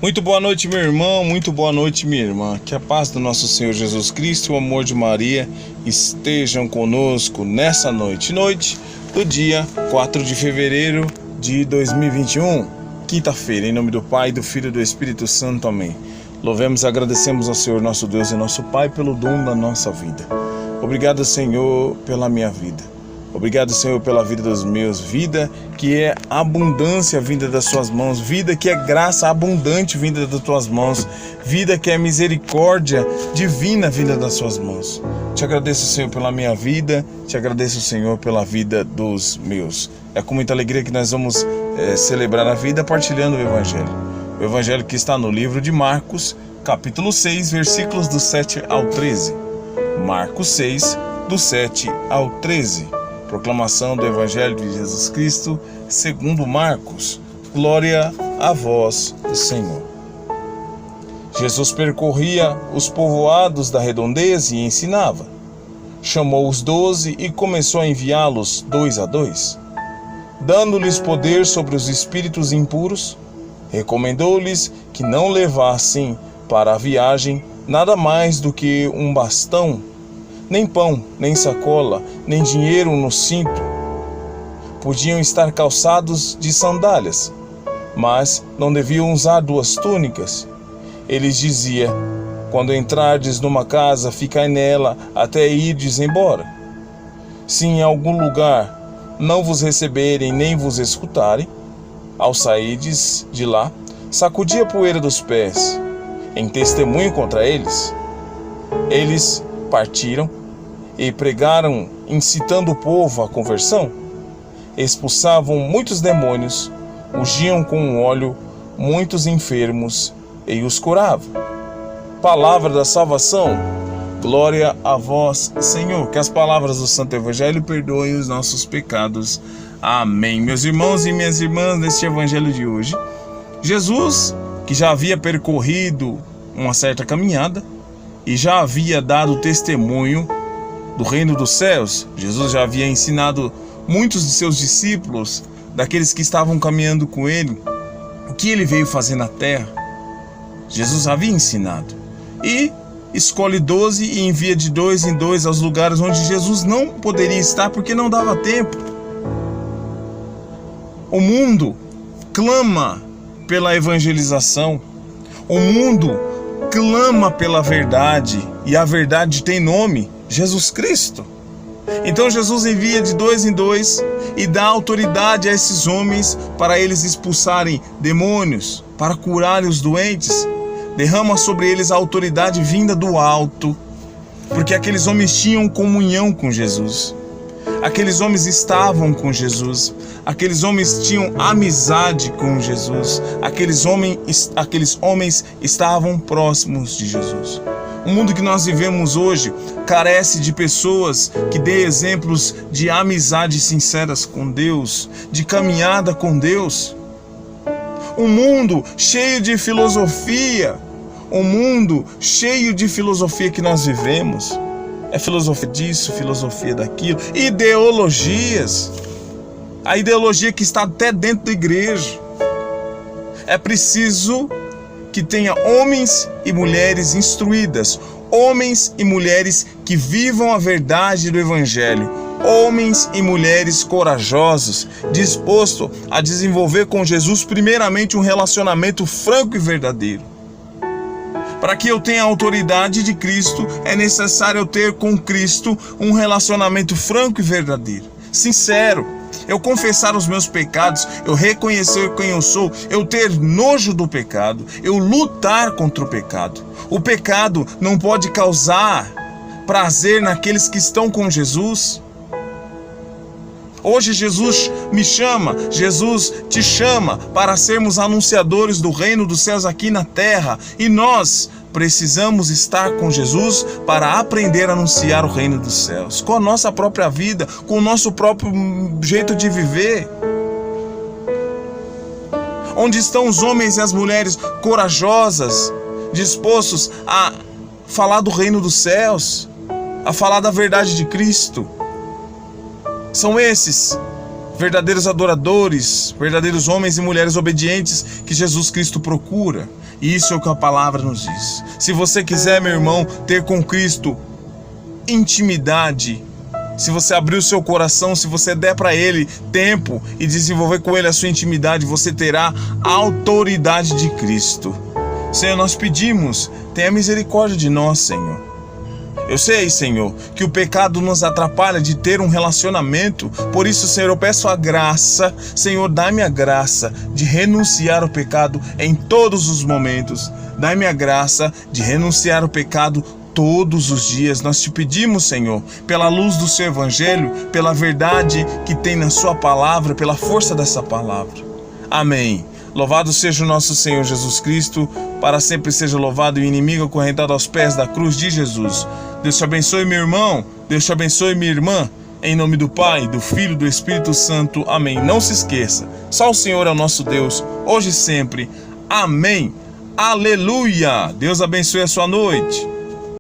Muito boa noite, meu irmão, muito boa noite, minha irmã. Que a paz do nosso Senhor Jesus Cristo e o amor de Maria estejam conosco nessa noite do dia 4 de fevereiro de 2021, quinta-feira, em nome do Pai, do Filho e do Espírito Santo, amém. Louvemos e agradecemos ao Senhor nosso Deus e nosso Pai pelo dom da nossa vida. Obrigado, Senhor, pela minha vida. Obrigado, Senhor, pela vida dos meus, vida que é abundância vinda das suas mãos, vida que é graça abundante vinda das tuas mãos, vida que é misericórdia divina vinda das suas mãos. Te agradeço, Senhor, pela minha vida, te agradeço, Senhor, pela vida dos meus. É com muita alegria que nós vamos celebrar a vida partilhando o Evangelho que está no livro de Marcos, capítulo 6, versículos do 7 ao 13. Marcos 6, do 7 ao 13. Proclamação do Evangelho de Jesus Cristo, segundo Marcos. Glória a vós, Senhor. Jesus percorria os povoados da redondeza e ensinava. Chamou os 12 e começou a enviá-los 2 a 2. Dando-lhes poder sobre os espíritos impuros, recomendou-lhes que não levassem para a viagem nada mais do que um bastão, nem pão, nem sacola, nem dinheiro no cinto. Podiam estar calçados de sandálias, mas não deviam usar 2 túnicas. Ele dizia: quando entrardes numa casa, ficai nela até irdes embora. Se em algum lugar não vos receberem nem vos escutarem, ao sairdes de lá, sacudi a poeira dos pés, em testemunho contra eles. Eles partiram e pregaram, incitando o povo à conversão. Expulsavam muitos demônios, ungiam com óleo muitos enfermos e os curavam. Palavra da salvação. Glória a vós, Senhor. Que as palavras do Santo Evangelho perdoem os nossos pecados. Amém. Meus irmãos e minhas irmãs, neste Evangelho de hoje, Jesus, que já havia percorrido uma certa caminhada e já havia dado testemunho do reino dos céus, Jesus já havia ensinado muitos de seus discípulos, daqueles que estavam caminhando com ele, o que ele veio fazer na terra. Jesus havia ensinado e escolhe 12 e envia de 2 em 2 aos lugares onde Jesus não poderia estar porque não dava tempo. O mundo clama pela evangelização, o mundo clama pela verdade, e a verdade tem nome: Jesus Cristo. Então Jesus envia de 2 em 2 e dá autoridade a esses homens para eles expulsarem demônios, para curarem os doentes. Derrama sobre eles a autoridade vinda do alto, porque aqueles homens tinham comunhão com Jesus. Aqueles homens estavam com Jesus, aqueles homens tinham amizade com Jesus, aqueles homens estavam próximos de Jesus. O mundo que nós vivemos hoje carece de pessoas que dêem exemplos de amizades sinceras com Deus, de caminhada com Deus. Um mundo cheio de filosofia, que nós vivemos. É filosofia disso, filosofia daquilo, ideologias. A ideologia que está até dentro da igreja. É preciso que tenha homens e mulheres instruídas, homens e mulheres que vivam a verdade do Evangelho, homens e mulheres corajosos, dispostos a desenvolver com Jesus primeiramente um relacionamento franco e verdadeiro. Para que eu tenha a autoridade de Cristo, é necessário eu ter com Cristo um relacionamento franco e verdadeiro, sincero. Eu confessar os meus pecados, eu reconhecer quem eu sou, eu ter nojo do pecado, eu lutar contra o pecado. O pecado não pode causar prazer naqueles que estão com Jesus. Hoje Jesus me chama, Jesus te chama para sermos anunciadores do reino dos céus aqui na terra. E nós precisamos estar com Jesus para aprender a anunciar o reino dos céus, com a nossa própria vida, com o nosso próprio jeito de viver. Onde estão os homens e as mulheres corajosas, dispostos a falar do reino dos céus, a falar da verdade de Cristo? São esses verdadeiros adoradores, verdadeiros homens e mulheres obedientes que Jesus Cristo procura. E isso é o que a palavra nos diz. Se você quiser, meu irmão, ter com Cristo intimidade, se você abrir o seu coração, se você der para Ele tempo e desenvolver com Ele a sua intimidade, você terá a autoridade de Cristo. Senhor, nós pedimos, tenha misericórdia de nós, Senhor. Eu sei, Senhor, que o pecado nos atrapalha de ter um relacionamento. Por isso, Senhor, eu peço a graça, Senhor, dá-me a graça de renunciar ao pecado em todos os momentos. Dá-me a graça de renunciar ao pecado todos os dias. Nós te pedimos, Senhor, pela luz do seu evangelho, pela verdade que tem na sua palavra, pela força dessa palavra. Amém. Louvado seja o nosso Senhor Jesus Cristo, para sempre seja louvado e o inimigo acorrentado aos pés da cruz de Jesus. Deus te abençoe, meu irmão. Deus te abençoe, minha irmã. Em nome do Pai, do Filho e do Espírito Santo. Amém. Não se esqueça, só o Senhor é o nosso Deus, hoje e sempre. Amém. Aleluia. Deus abençoe a sua noite.